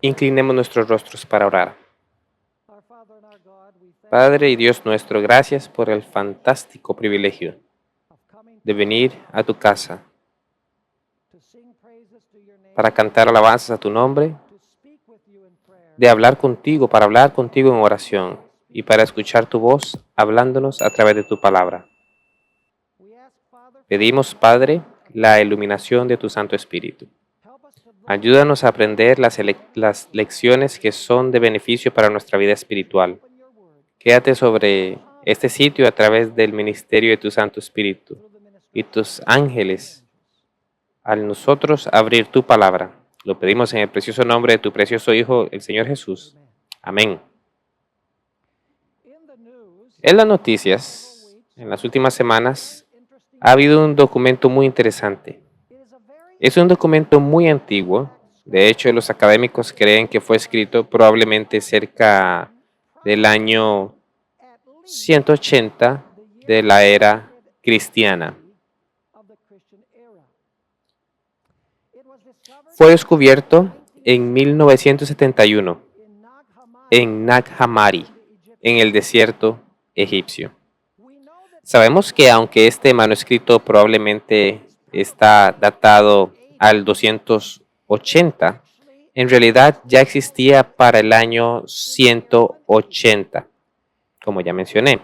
Inclinemos nuestros rostros para orar. Padre y Dios nuestro, gracias por el fantástico privilegio de venir a tu casa para cantar alabanzas a tu nombre, de hablar contigo, para hablar contigo en oración y para escuchar tu voz hablándonos a través de tu palabra. Pedimos, Padre, la iluminación de tu Santo Espíritu. Ayúdanos a aprender las lecciones que son de beneficio para nuestra vida espiritual. Quédate sobre este sitio a través del ministerio de tu Santo Espíritu y tus ángeles al nosotros abrir tu palabra. Lo pedimos en el precioso nombre de tu precioso Hijo, el Señor Jesús. Amén. En las noticias, en las últimas semanas, ha habido un documento muy interesante. Es un documento muy antiguo. De hecho, los académicos creen que fue escrito probablemente cerca del año 180 de la era cristiana. Fue descubierto en 1971 en Nag Hammadi, en el desierto egipcio. Sabemos que aunque este manuscrito probablemente está datado al 280, en realidad ya existía para el año 180, como ya mencioné.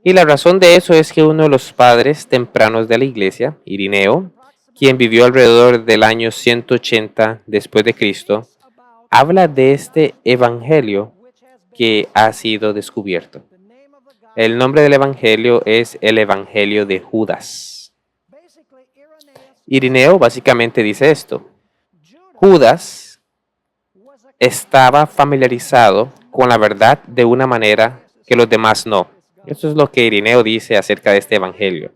Y la razón de eso es que uno de los padres tempranos de la iglesia, Irineo, quien vivió alrededor del año 180 después de Cristo, habla de este evangelio que ha sido descubierto. El nombre del evangelio es el Evangelio de Judas. Irineo básicamente dice esto: Judas estaba familiarizado con la verdad de una manera que los demás no. Eso es lo que Irineo dice acerca de este evangelio.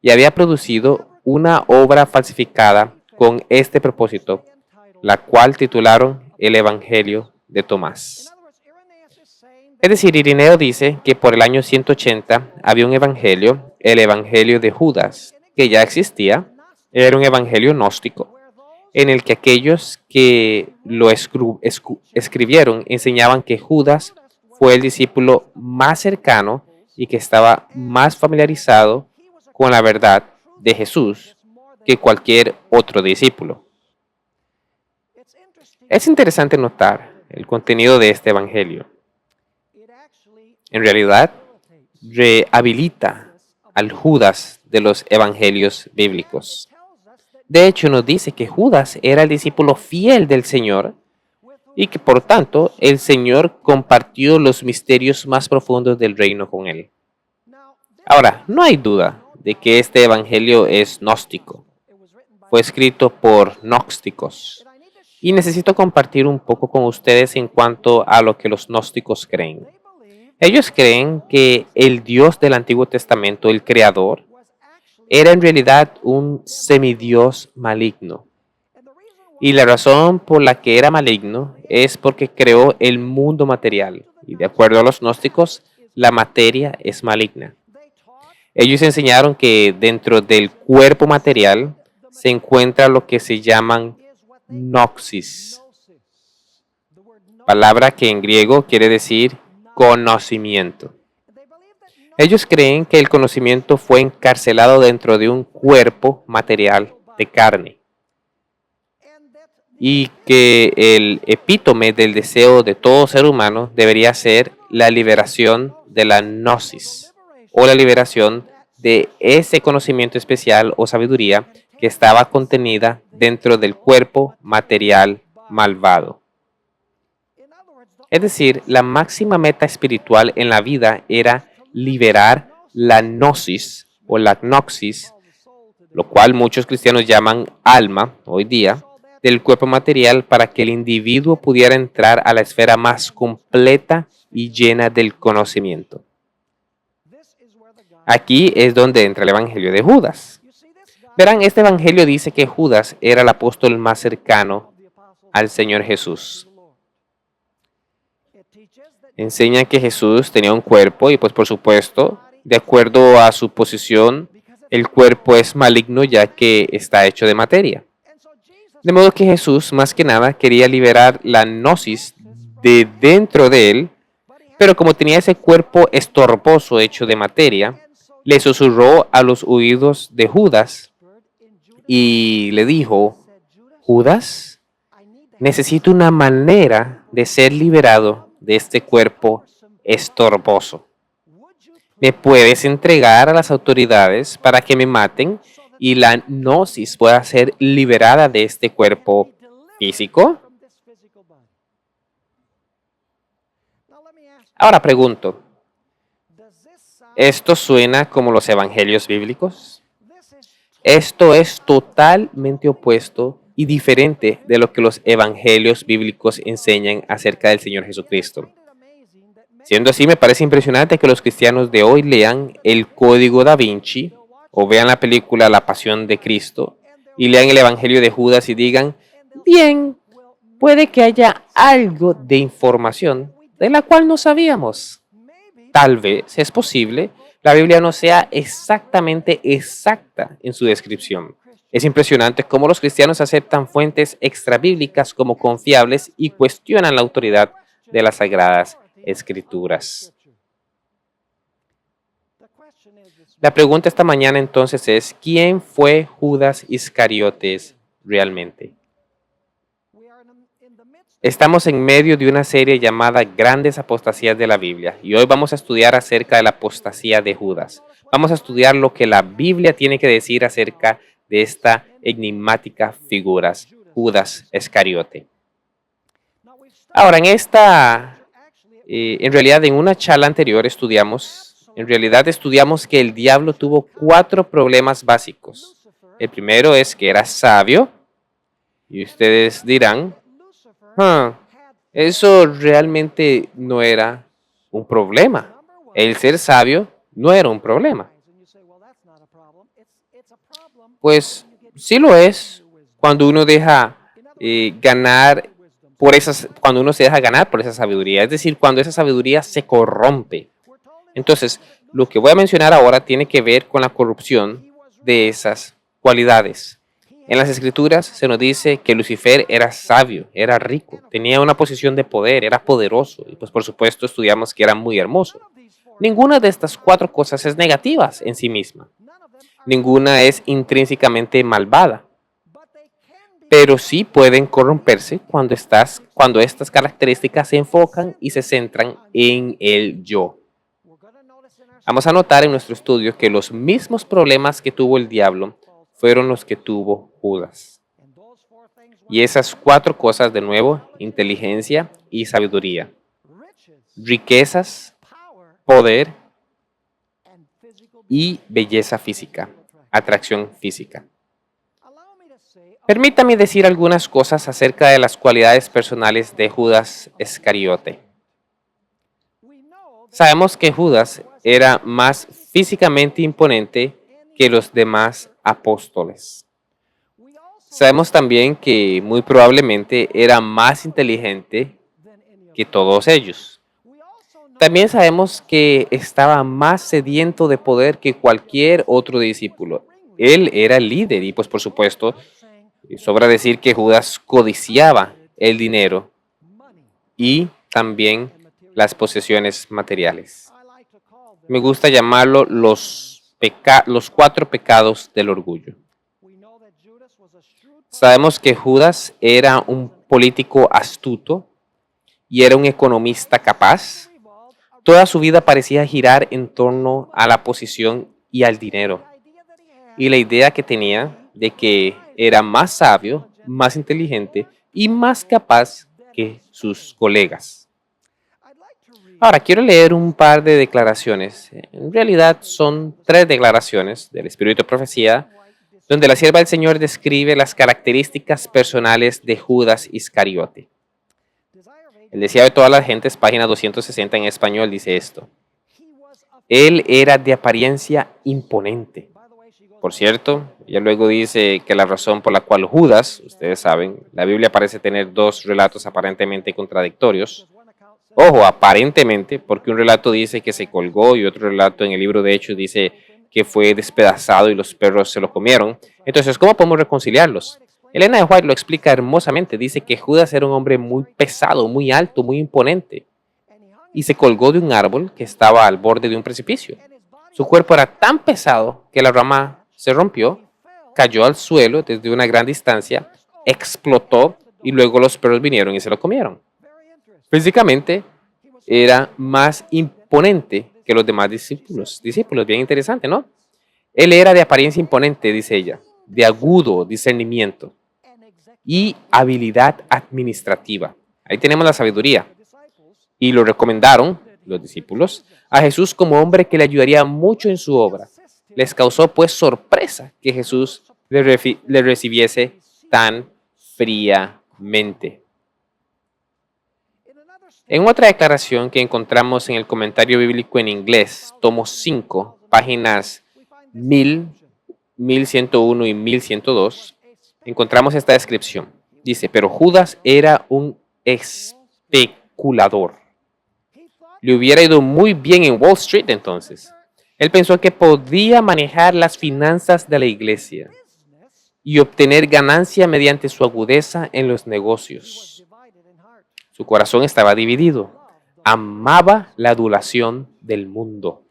Y había producido una obra falsificada con este propósito, la cual titularon el Evangelio de Tomás. Es decir, Irineo dice que por el año 180 había un evangelio, el Evangelio de Judas, que ya existía. Era un evangelio gnóstico, en el que aquellos que lo escribieron enseñaban que Judas fue el discípulo más cercano y que estaba más familiarizado con la verdad de Jesús que cualquier otro discípulo. Es interesante notar el contenido de este evangelio. En realidad, rehabilita al Judas de los evangelios bíblicos. De hecho, nos dice que Judas era el discípulo fiel del Señor y que por tanto el Señor compartió los misterios más profundos del reino con él. Ahora, no hay duda de que este evangelio es gnóstico. Fue escrito por gnósticos. Y necesito compartir un poco con ustedes en cuanto a lo que los gnósticos creen. Ellos creen que el Dios del Antiguo Testamento, el Creador, era en realidad un semidios maligno. Y la razón por la que era maligno es porque creó el mundo material. Y de acuerdo a los gnósticos, la materia es maligna. Ellos enseñaron que dentro del cuerpo material se encuentra lo que se llaman noxis, palabra que en griego quiere decir conocimiento. Ellos creen que el conocimiento fue encarcelado dentro de un cuerpo material de carne y que el epítome del deseo de todo ser humano debería ser la liberación de la gnosis o la liberación de ese conocimiento especial o sabiduría que estaba contenida dentro del cuerpo material malvado. Es decir, la máxima meta espiritual en la vida era liberar la gnosis o la gnoxis, lo cual muchos cristianos llaman alma hoy día, del cuerpo material para que el individuo pudiera entrar a la esfera más completa y llena del conocimiento. Aquí es donde entra el evangelio de Judas. Verán, este evangelio dice que Judas era el apóstol más cercano al Señor Jesús. Enseña que Jesús tenía un cuerpo y pues por supuesto, de acuerdo a su posición, el cuerpo es maligno ya que está hecho de materia. De modo que Jesús, más que nada, quería liberar la gnosis de dentro de él, pero como tenía ese cuerpo estorboso hecho de materia, le susurró a los oídos de Judas y le dijo: Judas, necesito una manera de ser liberado de este cuerpo estorboso. ¿Me puedes entregar a las autoridades para que me maten y la gnosis pueda ser liberada de este cuerpo físico? Ahora pregunto, ¿esto suena como los evangelios bíblicos? Esto es totalmente opuesto y diferente de lo que los evangelios bíblicos enseñan acerca del Señor Jesucristo. Siendo así, me parece impresionante que los cristianos de hoy lean el Código Da Vinci o vean la película La Pasión de Cristo y lean el Evangelio de Judas y digan: bien, puede que haya algo de información de la cual no sabíamos. Tal vez es posible la Biblia no sea exactamente exacta en su descripción. Es impresionante cómo los cristianos aceptan fuentes extrabíblicas como confiables y cuestionan la autoridad de las Sagradas Escrituras. La pregunta esta mañana entonces es: ¿quién fue Judas Iscariotes realmente? Estamos en medio de una serie llamada Grandes Apostasías de la Biblia y hoy vamos a estudiar acerca de la apostasía de Judas. Vamos a estudiar lo que la Biblia tiene que decir acerca de esta enigmática figura, Judas Iscariote. Ahora, en realidad en una charla anterior estudiamos que el diablo tuvo 4 problemas básicos. El primero es que era sabio y ustedes dirán: eso realmente no era un problema. El ser sabio no era un problema. Pues sí lo es cuando uno deja cuando uno se deja ganar por esa sabiduría, es decir, cuando esa sabiduría se corrompe. Entonces, lo que voy a mencionar ahora tiene que ver con la corrupción de esas cualidades. En las Escrituras se nos dice que Lucifer era sabio, era rico, tenía una posición de poder, era poderoso y pues por supuesto estudiamos que era muy hermoso. Ninguna de estas 4 cosas es negativa en sí misma. Ninguna es intrínsecamente malvada. Pero sí pueden corromperse cuando estas características se enfocan y se centran en el yo. Vamos a notar en nuestro estudio que los mismos problemas que tuvo el diablo fueron los que tuvo Judas. Y esas 4 cosas, de nuevo: inteligencia y sabiduría, riquezas, poder y belleza física, atracción física. Permítame decir algunas cosas acerca de las cualidades personales de Judas Iscariote. Sabemos que Judas era más físicamente imponente que los demás apóstoles. Sabemos también que muy probablemente era más inteligente que todos ellos. También sabemos que estaba más sediento de poder que cualquier otro discípulo. Él era el líder y pues por supuesto sobra decir que Judas codiciaba el dinero y también las posesiones materiales. Me gusta llamarlo los 4 pecados del orgullo. Sabemos que Judas era un político astuto y era un economista capaz. Toda su vida parecía girar en torno a la posición y al dinero. Y la idea que tenía de que era más sabio, más inteligente y más capaz que sus colegas. Ahora, quiero leer un par de declaraciones. En realidad son 3 declaraciones del Espíritu de Profecía, donde la sierva del Señor describe las características personales de Judas Iscariote. El deseo de todas las gentes, página 260 en español, dice esto: él era de apariencia imponente. Por cierto, ella luego dice que la razón por la cual Judas, ustedes saben, la Biblia parece tener 2 relatos aparentemente contradictorios. Ojo, aparentemente, porque un relato dice que se colgó y otro relato en el libro de Hechos dice que fue despedazado y los perros se lo comieron. Entonces, ¿cómo podemos reconciliarlos? Elena de White lo explica hermosamente. Dice que Judas era un hombre muy pesado, muy alto, muy imponente, y se colgó de un árbol que estaba al borde de un precipicio. Su cuerpo era tan pesado que la rama se rompió, cayó al suelo desde una gran distancia, explotó y luego los perros vinieron y se lo comieron. Físicamente era más imponente que los demás discípulos. Discípulos, bien interesante, ¿no? Él era de apariencia imponente, dice ella, de agudo discernimiento y habilidad administrativa. Ahí tenemos la sabiduría. Y lo recomendaron, los discípulos, a Jesús como hombre que le ayudaría mucho en su obra. Les causó pues sorpresa que Jesús le recibiese tan fríamente. En otra declaración que encontramos en el comentario bíblico en inglés, tomo 5, páginas 1101 y 1102, encontramos esta descripción. Dice, pero Judas era un especulador. Le hubiera ido muy bien en Wall Street entonces. Él pensó que podía manejar las finanzas de la iglesia y obtener ganancia mediante su agudeza en los negocios. Su corazón estaba dividido. Amaba la adulación del mundo.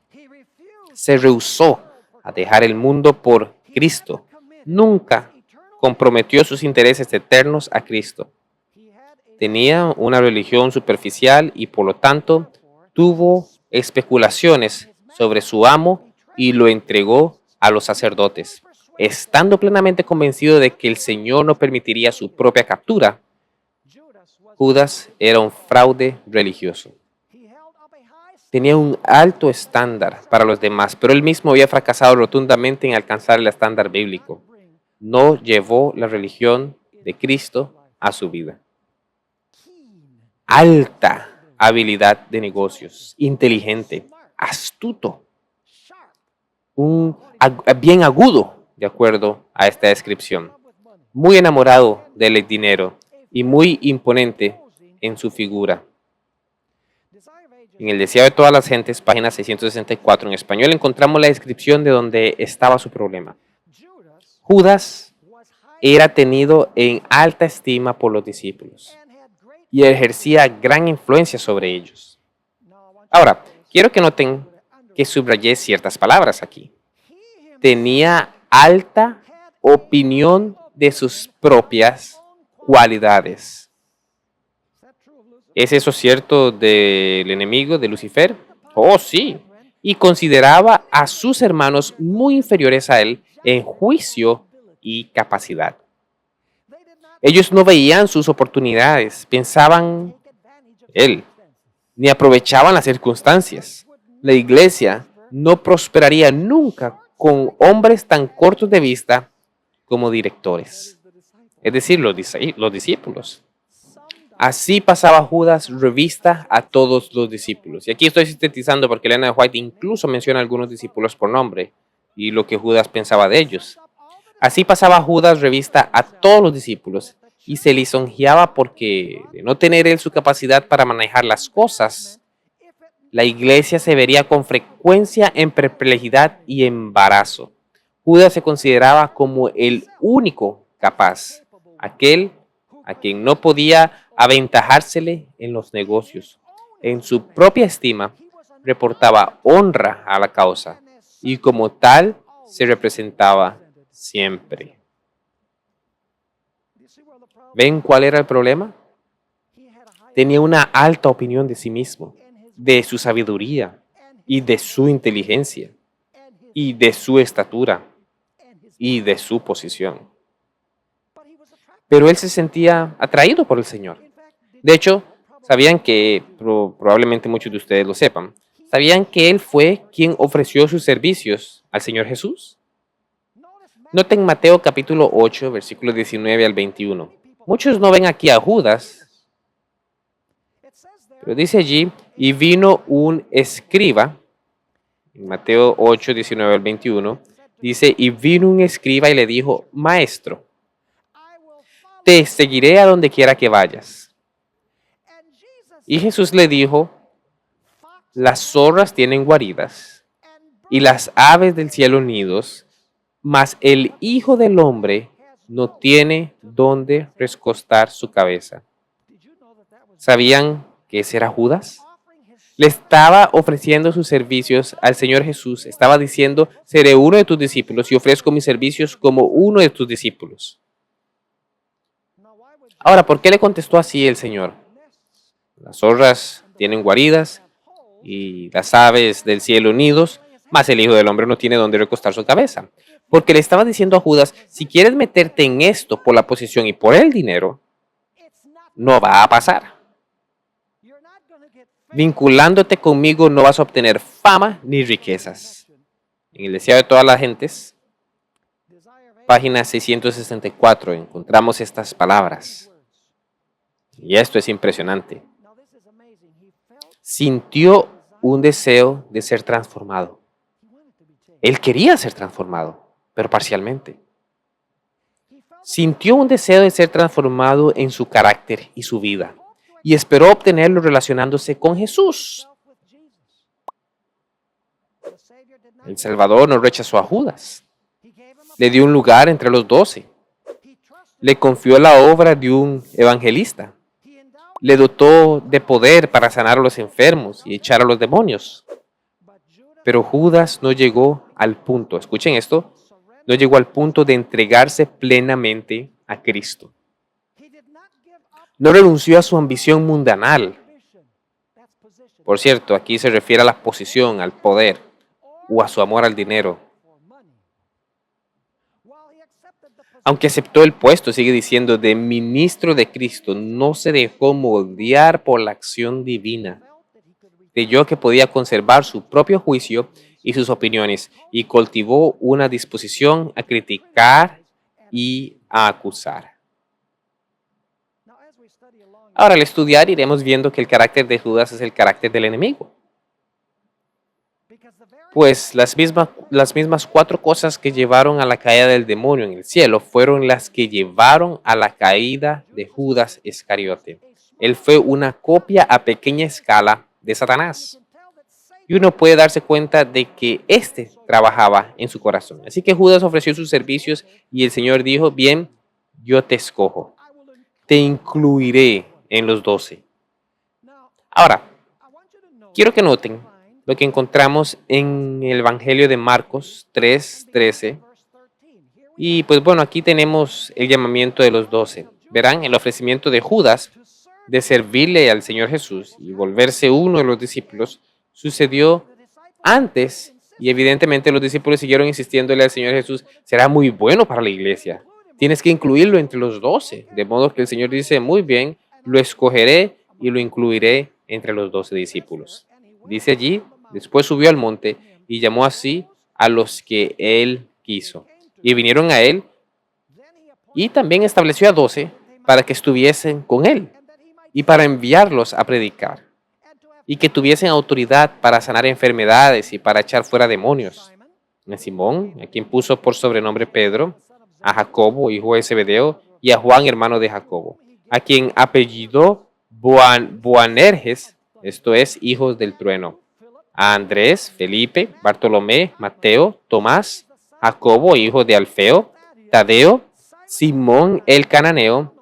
Se rehusó a dejar el mundo por Cristo. Nunca comprometió sus intereses eternos a Cristo. Tenía una religión superficial y por lo tanto tuvo especulaciones sobre su amo y lo entregó a los sacerdotes. Estando plenamente convencido de que el Señor no permitiría su propia captura, Judas era un fraude religioso. Tenía un alto estándar para los demás, pero él mismo había fracasado rotundamente en alcanzar el estándar bíblico. No llevó la religión de Cristo a su vida. Alta habilidad de negocios, inteligente, astuto, bien agudo, de acuerdo a esta descripción, muy enamorado del dinero y muy imponente en su figura. En el Deseo de todas las gentes, página 664 en español, encontramos la descripción de donde estaba su problema. Judas era tenido en alta estima por los discípulos y ejercía gran influencia sobre ellos. Ahora, quiero que noten que subrayé ciertas palabras aquí. Tenía alta opinión de sus propias cualidades. ¿Es eso cierto del enemigo, de Lucifer? Oh, sí. Y consideraba a sus hermanos muy inferiores a él en juicio y capacidad. Ellos no veían sus oportunidades, pensaban él, ni aprovechaban las circunstancias. La iglesia no prosperaría nunca con hombres tan cortos de vista como directores, es decir, los discípulos. Así pasaba Judas revista a todos los discípulos. Y aquí estoy sintetizando porque Elena de White incluso menciona a algunos discípulos por nombre y lo que Judas pensaba de ellos. Así pasaba Judas revista a todos los discípulos y se lisonjeaba porque, de no tener él su capacidad para manejar las cosas, la iglesia se vería con frecuencia en perplejidad y embarazo. Judas se consideraba como el único capaz, aquel a quien no podía aventajársele en los negocios. En su propia estima, reportaba honra a la causa y como tal se representaba siempre. ¿Ven cuál era el problema? Tenía una alta opinión de sí mismo, de su sabiduría y de su inteligencia y de su estatura y de su posición. Pero él se sentía atraído por el Señor. De hecho, sabían que, probablemente muchos de ustedes lo sepan, ¿sabían que él fue quien ofreció sus servicios al Señor Jesús? Noten Mateo capítulo 8, versículos 19 al 21. Muchos no ven aquí a Judas, pero dice allí, y vino un escriba, en Mateo 8, 19 al 21, dice, y vino un escriba y le dijo, Maestro, te seguiré a donde quiera que vayas. Y Jesús le dijo, las zorras tienen guaridas y las aves del cielo nidos, mas el Hijo del Hombre no tiene dónde recostar su cabeza. ¿Sabían que ese era Judas? Le estaba ofreciendo sus servicios al Señor Jesús. Estaba diciendo, seré uno de tus discípulos y ofrezco mis servicios como uno de tus discípulos. Ahora, ¿por qué le contestó así el Señor? Las zorras tienen guaridas y las aves del cielo nidos, mas el Hijo del Hombre no tiene dónde recostar su cabeza. Porque le estaba diciendo a Judas, si quieres meterte en esto por la posición y por el dinero, no va a pasar. Vinculándote conmigo no vas a obtener fama ni riquezas. En el deseo de todas las gentes, página 664, encontramos estas palabras. Y esto es impresionante. Sintió un deseo de ser transformado. Él quería ser transformado, pero parcialmente. Sintió un deseo de ser transformado en su carácter y su vida, y esperó obtenerlo relacionándose con Jesús. El Salvador no rechazó a Judas. Le dio un lugar entre los 12. Le confió la obra de un evangelista. Le dotó de poder para sanar a los enfermos y echar a los demonios. Pero Judas no llegó al punto, escuchen esto, no llegó al punto de entregarse plenamente a Cristo. No renunció a su ambición mundanal. Por cierto, aquí se refiere a la posición, al poder o a su amor al dinero. Aunque aceptó el puesto, sigue diciendo, de ministro de Cristo, no se dejó moldear por la acción divina. Creyó que podía conservar su propio juicio y sus opiniones y cultivó una disposición a criticar y a acusar. Ahora, al estudiar, iremos viendo que el carácter de Judas es el carácter del enemigo. Pues las mismas 4 cosas que llevaron a la caída del demonio en el cielo fueron las que llevaron a la caída de Judas Iscariote. Él fue una copia a pequeña escala de Satanás. Y uno puede darse cuenta de que éste trabajaba en su corazón. Así que Judas ofreció sus servicios y el Señor dijo, bien, yo te escojo. Te incluiré en los 12. Ahora, quiero que noten lo que encontramos en el Evangelio de Marcos 3:13. Y pues bueno, aquí tenemos el llamamiento de los 12. Verán, el ofrecimiento de Judas de servirle al Señor Jesús y volverse uno de los discípulos sucedió antes y evidentemente los discípulos siguieron insistiéndole al Señor Jesús, será muy bueno para la iglesia. Tienes que incluirlo entre los 12. De modo que el Señor dice, muy bien, lo escogeré y lo incluiré entre los 12 discípulos. Dice allí, después subió al monte y llamó así a los que él quiso. Y vinieron a él y también estableció a 12 para que estuviesen con él y para enviarlos a predicar y que tuviesen autoridad para sanar enfermedades y para echar fuera demonios. A Simón, a quien puso por sobrenombre Pedro, a Jacobo, hijo de Zebedeo, y a Juan, hermano de Jacobo, a quien apellidó Boanerges, esto es, hijos del trueno, a Andrés, Felipe, Bartolomé, Mateo, Tomás, Jacobo, hijo de Alfeo, Tadeo, Simón el cananeo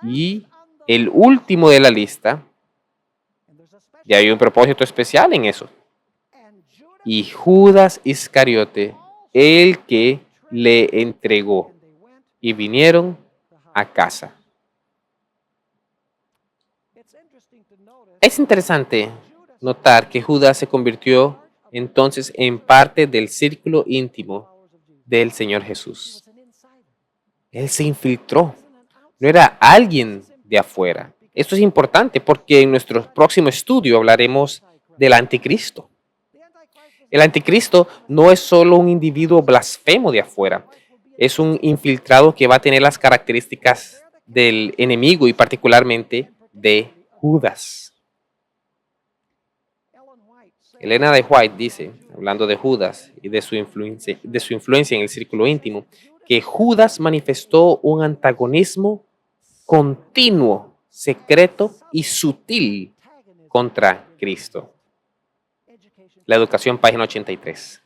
y el último de la lista. Y hay un propósito especial en eso. Y Judas Iscariote, el que le entregó. Y vinieron a casa. Es interesante notar que Judas se convirtió entonces en parte del círculo íntimo del Señor Jesús. Él se infiltró. No era alguien de afuera. Esto es importante porque en nuestro próximo estudio hablaremos del anticristo. El anticristo no es solo un individuo blasfemo de afuera. Es un infiltrado que va a tener las características del enemigo y particularmente de Judas. Elena de White dice, hablando de Judas y de su influencia en el círculo íntimo, que Judas manifestó un antagonismo continuo, secreto y sutil contra Cristo. La educación, página 83.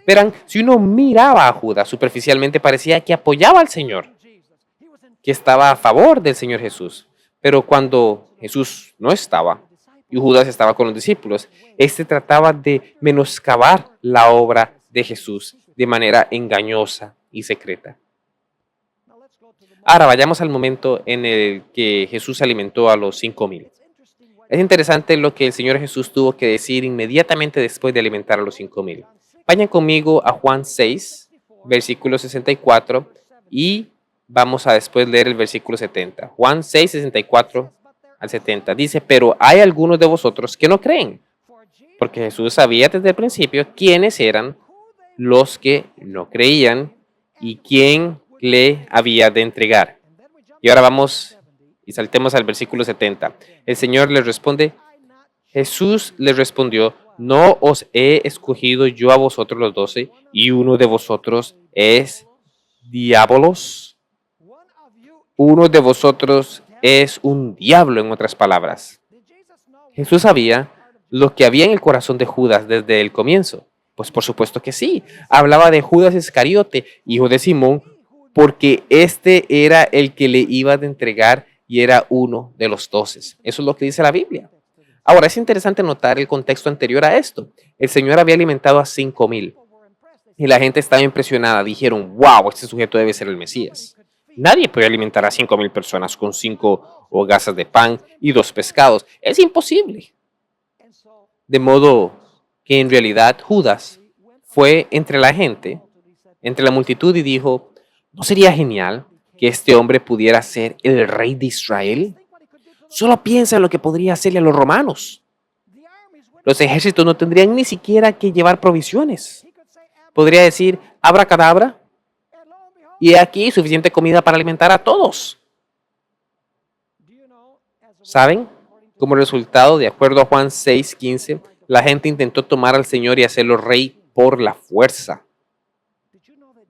Verán, si uno miraba a Judas superficialmente parecía que apoyaba al Señor, que estaba a favor del Señor Jesús. Pero cuando Jesús no estaba y Judas estaba con los discípulos, este trataba de menoscabar la obra de Jesús de manera engañosa y secreta. Ahora vayamos al momento en el que Jesús alimentó a los 5,000. Es interesante lo que el Señor Jesús tuvo que decir inmediatamente después de alimentar a los 5,000. Vayan conmigo a Juan 6, versículo 64, y vamos a después leer el versículo 70. Juan 6, 64 al 70. Dice, pero hay algunos de vosotros que no creen, porque Jesús sabía desde el principio quiénes eran los que no creían y quién le había de entregar. Y ahora vamos y saltemos al versículo 70. El Señor les responde, Jesús les respondió, ¿no os he escogido yo a vosotros los 12 y uno de vosotros es diabolos? Uno de vosotros es un diablo, en otras palabras. Jesús sabía lo que había en el corazón de Judas desde el comienzo. Pues por supuesto que sí. Hablaba de Judas Iscariote, hijo de Simón, porque este era el que le iba a entregar y era uno de los 12. Eso es lo que dice la Biblia. Ahora, es interesante notar el contexto anterior a esto. El Señor había alimentado a 5,000 y la gente estaba impresionada. Dijeron, wow, este sujeto debe ser el Mesías. Nadie puede alimentar a 5,000 personas con 5 hogazas de pan y 2 pescados. Es imposible. De modo que en realidad Judas fue entre la gente, entre la multitud y dijo, ¿no sería genial que este hombre pudiera ser el rey de Israel? Solo piensa en lo que podría hacerle a los romanos. Los ejércitos no tendrían ni siquiera que llevar provisiones. Podría decir, abracadabra, y aquí suficiente comida para alimentar a todos. ¿Saben? Como resultado, de acuerdo a Juan 6:15, la gente intentó tomar al Señor y hacerlo rey por la fuerza.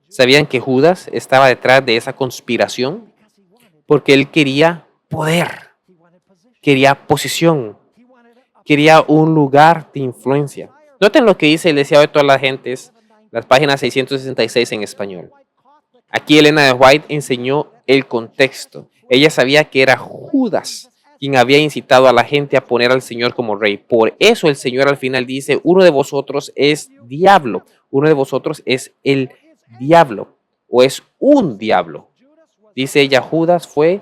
¿Sabían que Judas estaba detrás de esa conspiración? Porque él quería poder, quería posición, quería un lugar de influencia. Noten lo que dice el deseado de todas las gentes, las páginas 666 en español. Aquí Elena de White enseñó el contexto. Ella sabía que era Judas quien había incitado a la gente a poner al Señor como rey. Por eso el Señor al final dice, uno de vosotros es diablo, uno de vosotros es el diablo o es un diablo. Dice ella, Judas fue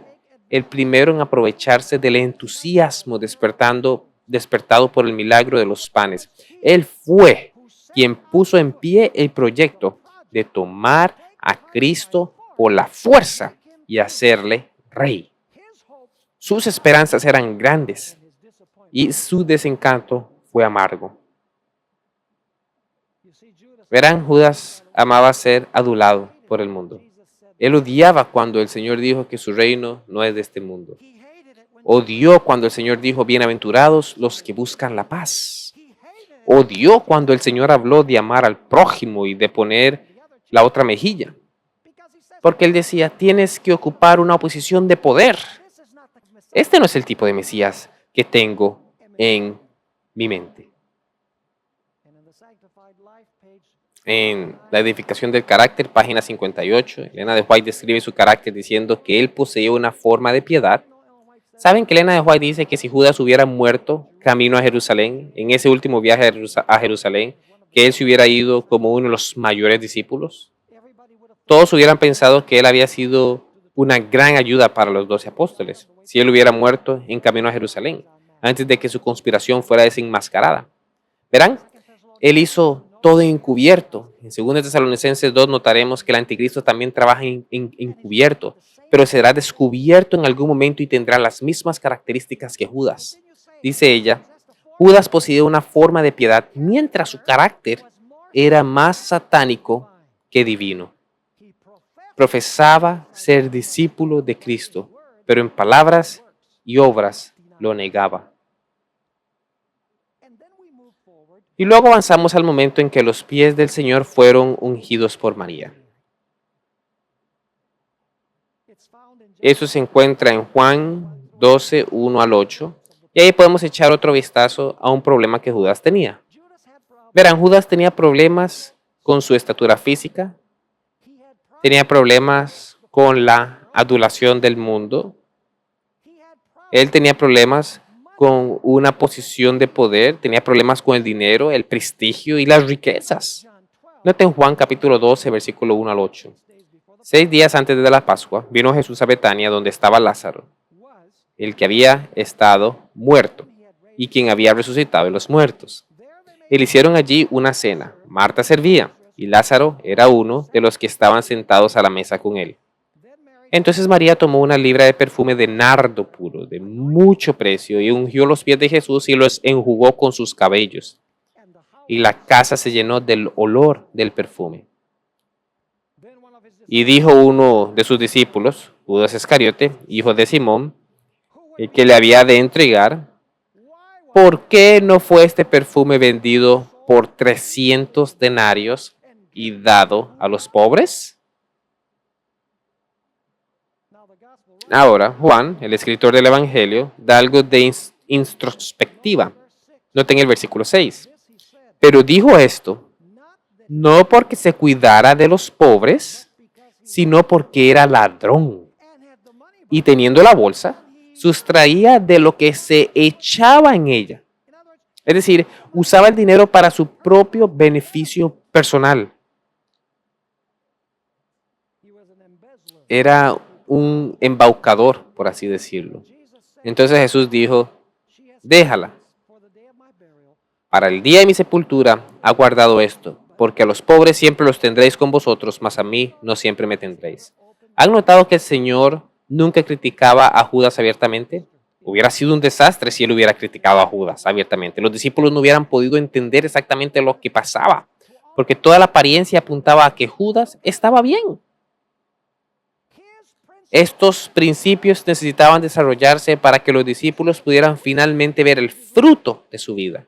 el primero en aprovecharse del entusiasmo despertado por el milagro de los panes. Él fue quien puso en pie el proyecto de tomar a Cristo por la fuerza y hacerle rey. Sus esperanzas eran grandes y su desencanto fue amargo. Verán, Judas amaba ser adulado por el mundo. Él odiaba cuando el Señor dijo que su reino no es de este mundo. Odió cuando el Señor dijo, bienaventurados los que buscan la paz. Odió cuando el Señor habló de amar al prójimo y de poner la otra mejilla. Porque él decía, tienes que ocupar una posición de poder. Este no es el tipo de Mesías que tengo en mi mente. En la edificación del carácter, página 58, Elena de White describe su carácter diciendo que él poseía una forma de piedad. ¿Saben que Elena de White dice que si Judas hubiera muerto camino a Jerusalén, en ese último viaje a Jerusalén, que él se hubiera ido como uno de los mayores discípulos? Todos hubieran pensado que él había sido una gran ayuda para los 12 apóstoles, si él hubiera muerto en camino a Jerusalén, antes de que su conspiración fuera desenmascarada. Verán, él hizo todo encubierto. En 2 Tesalonicenses 2 notaremos que el anticristo también trabaja encubierto, pero será descubierto en algún momento y tendrá las mismas características que Judas. Dice ella, Judas poseía una forma de piedad, mientras su carácter era más satánico que divino. Profesaba ser discípulo de Cristo, pero en palabras y obras lo negaba. Y luego avanzamos al momento en que los pies del Señor fueron ungidos por María. Eso se encuentra en Juan 12, 1 al 8. Y ahí podemos echar otro vistazo a un problema que Judas tenía. Verán, Judas tenía problemas con su estatura física, tenía problemas con la adulación del mundo, él tenía problemas con una posición de poder, tenía problemas con el dinero, el prestigio y las riquezas. Noten Juan capítulo 12, versículo 1 al 8. 6 días antes de la Pascua, vino Jesús a Betania, donde estaba Lázaro, el que había estado muerto y quien había resucitado de los muertos. Y le hicieron allí una cena. Marta servía y Lázaro era uno de los que estaban sentados a la mesa con él. Entonces María tomó una libra de perfume de nardo puro, de mucho precio, y ungió los pies de Jesús y los enjugó con sus cabellos. Y la casa se llenó del olor del perfume. Y dijo uno de sus discípulos, Judas Iscariote, hijo de Simón, el que le había de entregar, ¿por qué no fue este perfume vendido por 300 denarios y dado a los pobres? Ahora, Juan, el escritor del Evangelio, da algo de introspectiva. Noten el versículo 6. Pero dijo esto, no porque se cuidara de los pobres, sino porque era ladrón. Y teniendo la bolsa, sustraía de lo que se echaba en ella. Es decir, usaba el dinero para su propio beneficio personal. Era un embaucador, por así decirlo. Entonces Jesús dijo, déjala. Para el día de mi sepultura ha guardado esto, porque a los pobres siempre los tendréis con vosotros, mas a mí no siempre me tendréis. ¿Han notado que el Señor nunca criticaba a Judas abiertamente? Hubiera sido un desastre si él hubiera criticado a Judas abiertamente. Los discípulos no hubieran podido entender exactamente lo que pasaba, porque toda la apariencia apuntaba a que Judas estaba bien. Estos principios necesitaban desarrollarse para que los discípulos pudieran finalmente ver el fruto de su vida.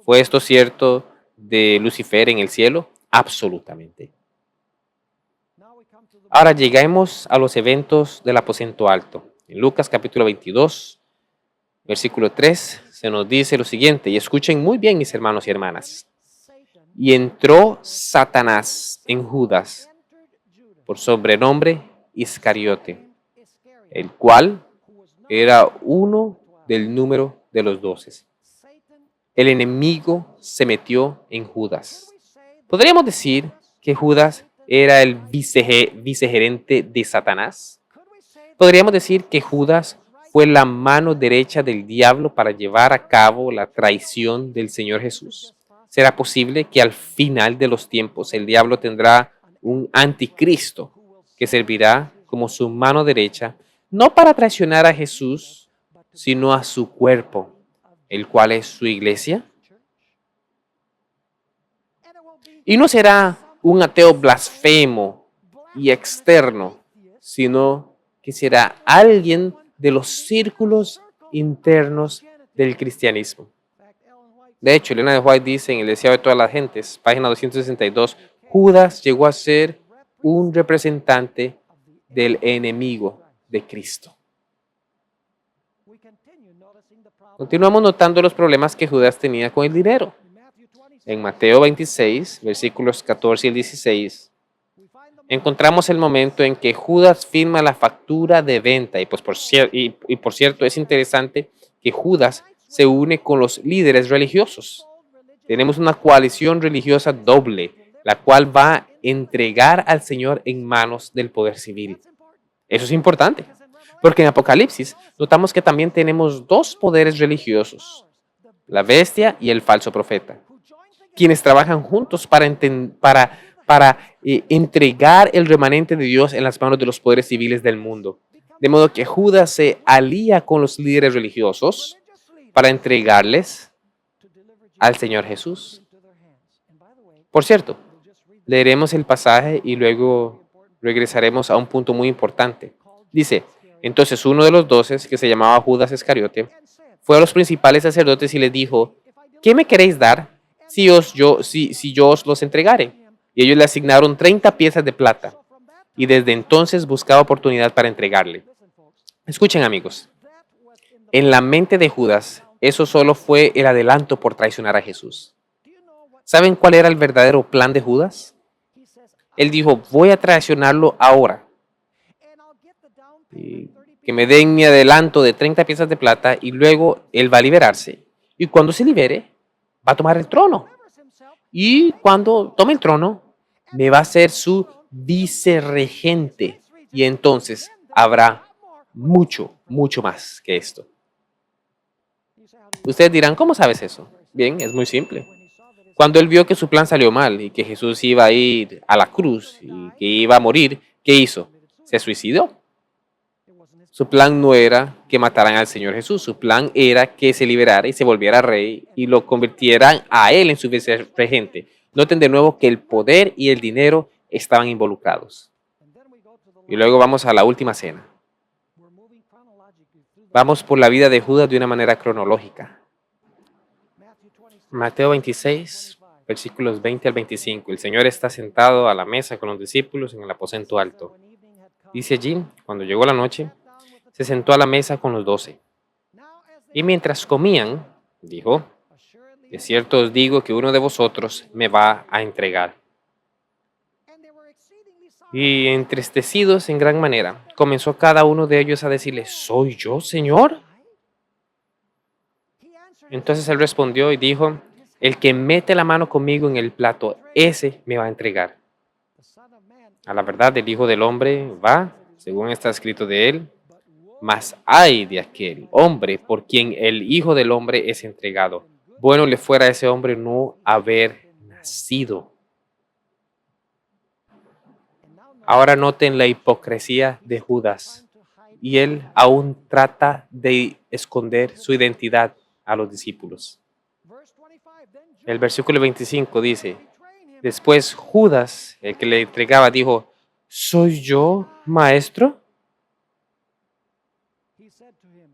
¿Fue esto cierto de Lucifer en el cielo? Absolutamente. Ahora lleguemos a los eventos del aposento alto. En Lucas capítulo 22, versículo 3, se nos dice lo siguiente, y escuchen muy bien mis hermanos y hermanas. Y entró Satanás en Judas, por sobrenombre Iscariote, el cual era uno del número de los 12. El enemigo se metió en Judas. ¿Podríamos decir que Judas era el vicegerente de Satanás? ¿Podríamos decir que Judas fue la mano derecha del diablo para llevar a cabo la traición del Señor Jesús? ¿Será posible que al final de los tiempos el diablo tendrá un anticristo que servirá como su mano derecha, no para traicionar a Jesús, sino a su cuerpo, el cual es su iglesia? Y no será un ateo blasfemo y externo, sino que será alguien de los círculos internos del cristianismo. De hecho, Elena de White dice en El Deseado de todas las gentes, página 262, Judas llegó a ser un representante del enemigo de Cristo. Continuamos notando los problemas que Judas tenía con el dinero. En Mateo 26, versículos 14 y 16, encontramos el momento en que Judas firma la factura de venta. Y por cierto, es interesante que Judas se une con los líderes religiosos. Tenemos una coalición religiosa doble, la cual va a entregar al Señor en manos del poder civil. Eso es importante, porque en Apocalipsis notamos que también tenemos dos poderes religiosos, la bestia y el falso profeta, quienes trabajan juntos para entregar el remanente de Dios en las manos de los poderes civiles del mundo. De modo que Judas se alía con los líderes religiosos para entregarles al Señor Jesús. Por cierto, leeremos el pasaje y luego regresaremos a un punto muy importante. Dice, entonces uno de los 12, que se llamaba Judas Iscariote, fue a los principales sacerdotes y les dijo, ¿qué me queréis dar si yo os los entregare? Y ellos le asignaron 30 piezas de plata, y desde entonces buscaba oportunidad para entregarle. Escuchen, amigos, en la mente de Judas, eso solo fue el adelanto por traicionar a Jesús. ¿Saben cuál era el verdadero plan de Judas? Él dijo, voy a traicionarlo ahora. Y que me den mi adelanto de 30 piezas de plata y luego él va a liberarse. Y cuando se libere, va a tomar el trono. Y cuando tome el trono, me va a ser su vicerregente. Y entonces habrá mucho, mucho más que esto. Ustedes dirán, ¿cómo sabes eso? Bien, es muy simple. Cuando él vio que su plan salió mal y que Jesús iba a ir a la cruz y que iba a morir, ¿qué hizo? Se suicidó. Su plan no era que mataran al Señor Jesús, su plan era que se liberara y se volviera rey y lo convirtieran a él en su vicerregente. Noten de nuevo que el poder y el dinero estaban involucrados. Y luego vamos a la última cena. Vamos por la vida de Judas de una manera cronológica. Mateo 26, versículos 20 al 25. El Señor está sentado a la mesa con los discípulos en el aposento alto. Dice allí, cuando llegó la noche, se sentó a la mesa con los 12. Y mientras comían, dijo, de cierto os digo que uno de vosotros me va a entregar. Y entristecidos en gran manera, comenzó cada uno de ellos a decirle, ¿soy yo, Señor? Entonces él respondió y dijo, el que mete la mano conmigo en el plato, ese me va a entregar. A la verdad, el Hijo del Hombre va, según está escrito de él, mas ay de aquel hombre por quien el Hijo del Hombre es entregado. Bueno le fuera a ese hombre no haber nacido. Ahora noten la hipocresía de Judas. Y él aún trata de esconder su identidad a los discípulos. El versículo 25 dice, después Judas, el que le entregaba, dijo, ¿soy yo, maestro?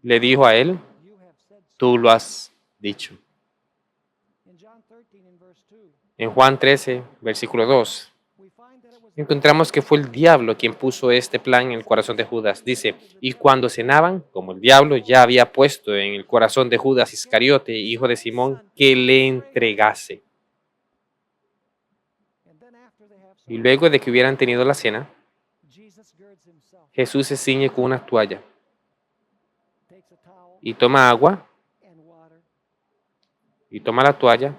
Le dijo a él, tú lo has dicho. En Juan 13, versículo 2, encontramos que fue el diablo quien puso este plan en el corazón de Judas. Dice, y cuando cenaban, como el diablo ya había puesto en el corazón de Judas Iscariote, hijo de Simón, que le entregase. Y luego de que hubieran tenido la cena, Jesús se ciñe con una toalla y toma agua y toma la toalla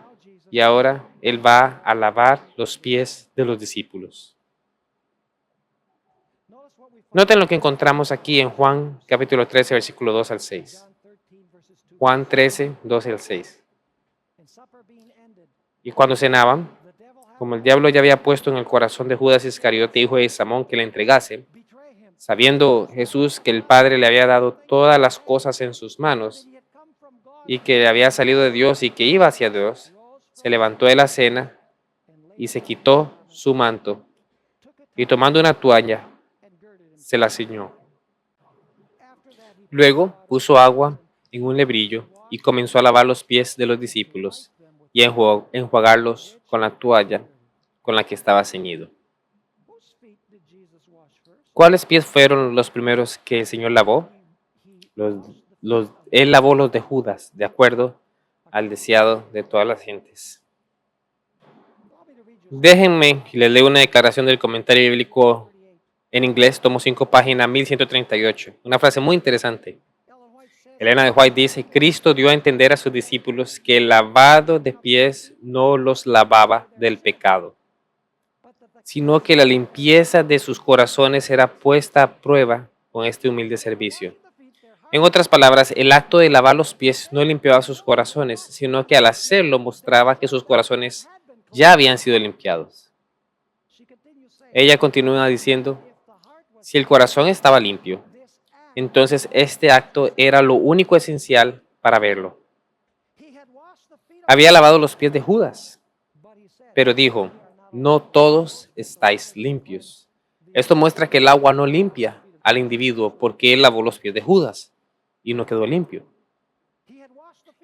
y ahora él va a lavar los pies de los discípulos. Noten lo que encontramos aquí en Juan capítulo 13, versículo 2 al 6. Juan 13, 12 al 6. Y cuando cenaban, como el diablo ya había puesto en el corazón de Judas Iscariote, hijo de Simón, que le entregase, sabiendo Jesús que el Padre le había dado todas las cosas en sus manos y que había salido de Dios y que iba hacia Dios, se levantó de la cena y se quitó su manto y tomando una toalla, se la ciñó. Luego puso agua en un lebrillo y comenzó a lavar los pies de los discípulos y a enjuagarlos con la toalla con la que estaba ceñido. ¿Cuáles pies fueron los primeros que el Señor lavó? Él lavó los de Judas, de acuerdo al deseado de todas las gentes. Déjenme que les leo una declaración del comentario bíblico en inglés, tomo 5, página 1138. Una frase muy interesante. Elena de White dice, Cristo dio a entender a sus discípulos que el lavado de pies no los lavaba del pecado, sino que la limpieza de sus corazones era puesta a prueba con este humilde servicio. En otras palabras, el acto de lavar los pies no limpiaba sus corazones, sino que al hacerlo mostraba que sus corazones ya habían sido limpiados. Ella continúa diciendo, si el corazón estaba limpio, entonces este acto era lo único esencial para verlo. Había lavado los pies de Judas, pero dijo, no todos estáis limpios. Esto muestra que el agua no limpia al individuo porque él lavó los pies de Judas y no quedó limpio.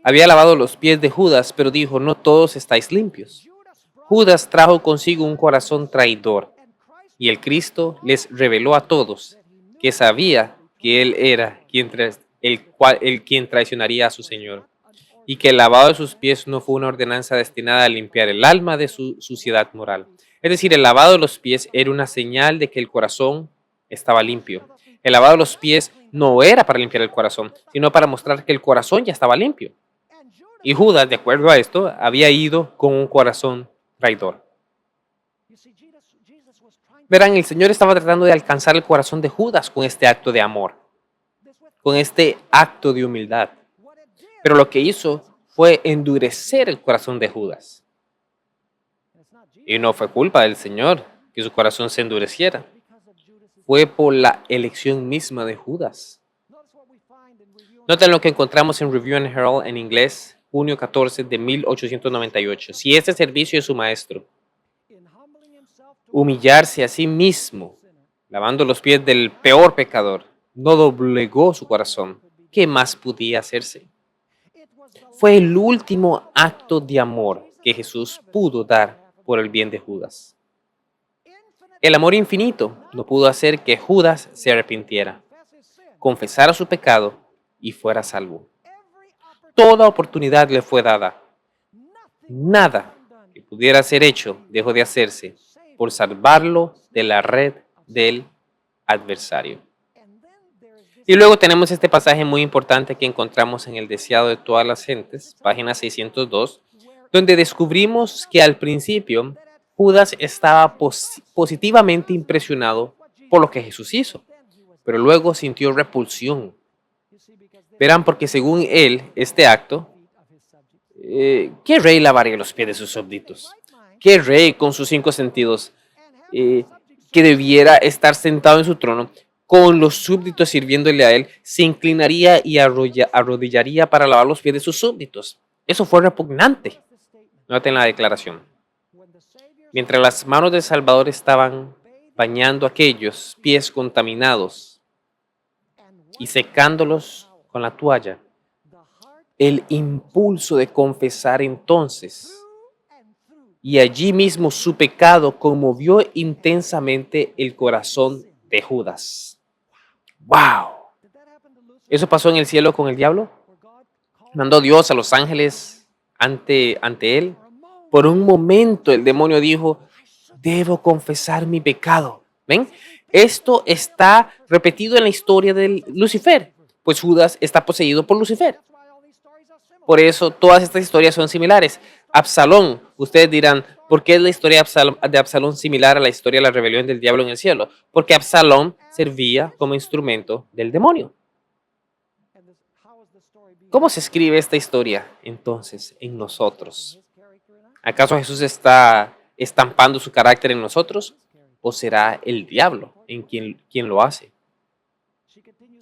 Había lavado los pies de Judas, pero dijo, no todos estáis limpios. Judas trajo consigo un corazón traidor y el Cristo les reveló a todos que sabía que él era quien traicionaría a su Señor. y que el lavado de sus pies no fue una ordenanza destinada a limpiar el alma de su suciedad moral. Es decir, el lavado de los pies era una señal de que el corazón estaba limpio. El lavado de los pies no era para limpiar el corazón, sino para mostrar que el corazón ya estaba limpio. Y Judas, de acuerdo a esto, había ido con un corazón traidor. Verán, el Señor estaba tratando de alcanzar el corazón de Judas con este acto de amor, con este acto de humildad. Pero lo que hizo fue endurecer el corazón de Judas. Y no fue culpa del Señor que su corazón se endureciera. Fue por la elección misma de Judas. Noten lo que encontramos en Review and Herald en inglés, junio 14 de 1898. Si este servicio es su maestro, humillarse a sí mismo, lavando los pies del peor pecador, no doblegó su corazón, ¿qué más podía hacerse? Fue el último acto de amor que Jesús pudo dar por el bien de Judas. El amor infinito no pudo hacer que Judas se arrepintiera, confesara su pecado y fuera salvo. Toda oportunidad le fue dada. Nada que pudiera ser hecho dejó de hacerse por salvarlo de la red del adversario. Y luego tenemos este pasaje muy importante que encontramos en El deseado de todas las gentes, página 602, donde descubrimos que al principio Judas estaba positivamente impresionado por lo que Jesús hizo, pero luego sintió repulsión. Verán, porque según él, este acto, ¿qué rey lavaría los pies de sus súbditos? ¿Qué rey con sus 5 sentidos que debiera estar sentado en su trono con los súbditos sirviéndole a él, se inclinaría y arrodillaría para lavar los pies de sus súbditos? Eso fue repugnante. Noten la declaración. Mientras las manos del Salvador estaban bañando aquellos pies contaminados y secándolos con la toalla, el impulso de confesar entonces y allí mismo su pecado conmovió intensamente el corazón de Judas. ¡Wow! ¿Eso pasó en el cielo con el diablo? ¿Mandó Dios a los ángeles ante él? Por un momento el demonio dijo, debo confesar mi pecado. ¿Ven? Esto está repetido en la historia de Lucifer, pues Judas está poseído por Lucifer. Por eso todas estas historias son similares. Absalón, ustedes dirán, ¿por qué es la historia de Absalón similar a la historia de la rebelión del diablo en el cielo? Porque Absalón servía como instrumento del demonio. ¿Cómo se escribe esta historia entonces en nosotros? ¿Acaso Jesús está estampando su carácter en nosotros? ¿O será el diablo en quien lo hace?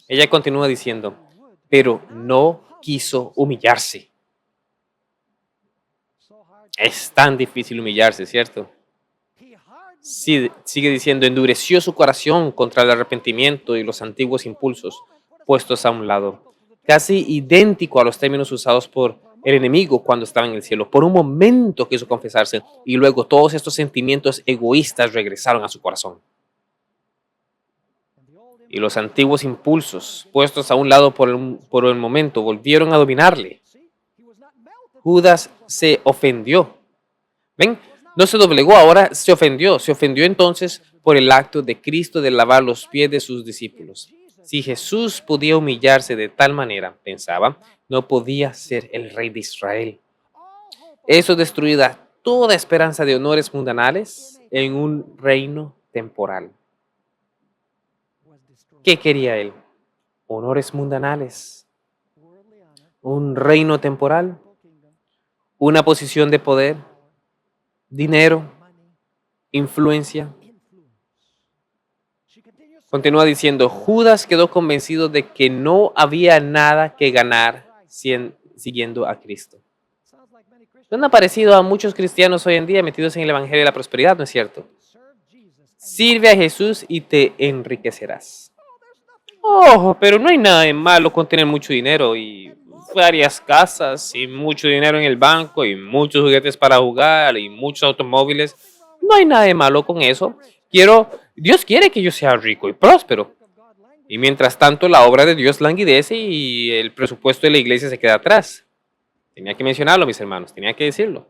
Ella continúa diciendo, pero no quiso humillarse. Es tan difícil humillarse, ¿cierto? Sí, sigue diciendo, endureció su corazón contra el arrepentimiento y los antiguos impulsos puestos a un lado, casi idéntico a los términos usados por el enemigo cuando estaba en el cielo. Por un momento quiso confesarse y luego todos estos sentimientos egoístas regresaron a su corazón. Y los antiguos impulsos puestos a un lado por el momento volvieron a dominarle. Judas se ofendió. ¿Ven? No se doblegó, ahora se ofendió. Se ofendió entonces por el acto de Cristo de lavar los pies de sus discípulos. Si Jesús podía humillarse de tal manera, pensaba, no podía ser el rey de Israel. Eso destruirá toda esperanza de honores mundanales en un reino temporal. ¿Qué quería él? Honores mundanales, un reino temporal, una posición de poder, dinero, influencia. Continúa diciendo, Judas quedó convencido de que no había nada que ganar siguiendo a Cristo. Suena parecido a muchos cristianos hoy en día metidos en el Evangelio de la Prosperidad, ¿no es cierto? Sirve a Jesús y te enriquecerás. Oh, pero no hay nada de malo con tener mucho dinero y varias casas y mucho dinero en el banco y muchos juguetes para jugar y muchos automóviles. No hay nada de malo con eso. Dios quiere que yo sea rico y próspero. Y mientras tanto la obra de Dios languidece y el presupuesto de la iglesia se queda atrás. Tenía que mencionarlo, mis hermanos, tenía que decirlo.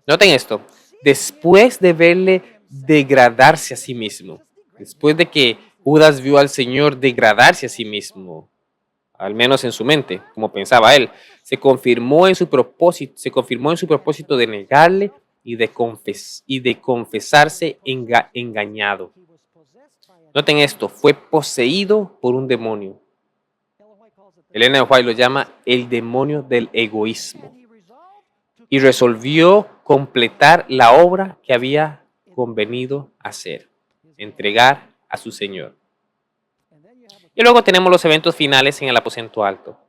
Noten esto, después de verle degradarse a sí mismo, después de que Judas vio al Señor degradarse a sí mismo, al menos en su mente, como pensaba él, se confirmó en su propósito de negarle y de confesarse engañado. Noten esto, fue poseído por un demonio. Elena White lo llama el demonio del egoísmo. Y resolvió completar la obra que había convenido hacer, entregar a su Señor. Y luego tenemos los eventos finales en el aposento alto.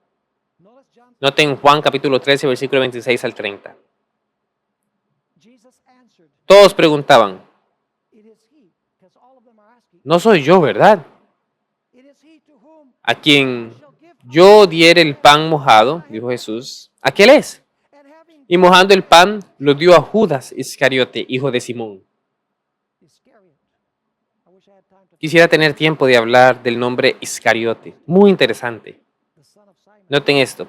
Noten Juan capítulo 13, versículo 26 al 30. Todos preguntaban, no soy yo, ¿verdad? A quien yo diere el pan mojado, dijo Jesús, aquel es. Y mojando el pan, lo dio a Judas Iscariote, hijo de Simón. Quisiera tener tiempo de hablar del nombre Iscariote. Muy interesante. Noten esto.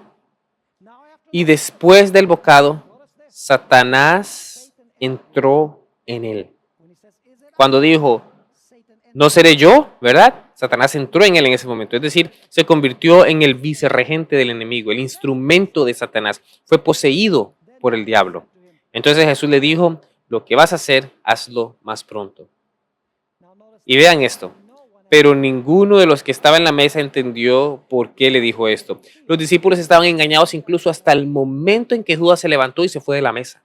Y después del bocado, Satanás entró en él. Cuando dijo, no seré yo, ¿verdad? Satanás entró en él en ese momento. Es decir, se convirtió en el vicerregente del enemigo, el instrumento de Satanás. Fue poseído por el diablo. Entonces Jesús le dijo, lo que vas a hacer, hazlo más pronto. Y vean esto, pero ninguno de los que estaba en la mesa entendió por qué le dijo esto. Los discípulos estaban engañados incluso hasta el momento en que Judas se levantó y se fue de la mesa.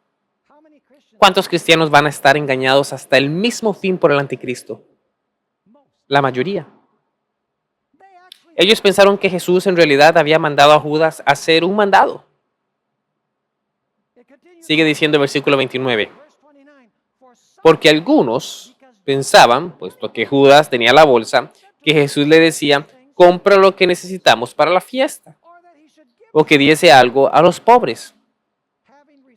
¿Cuántos cristianos van a estar engañados hasta el mismo fin por el anticristo? La mayoría. Ellos pensaron que Jesús en realidad había mandado a Judas a hacer un mandado. Sigue diciendo el versículo 29. Porque algunos pensaban, puesto que Judas tenía la bolsa, que Jesús le decía, compra lo que necesitamos para la fiesta, o que diese algo a los pobres.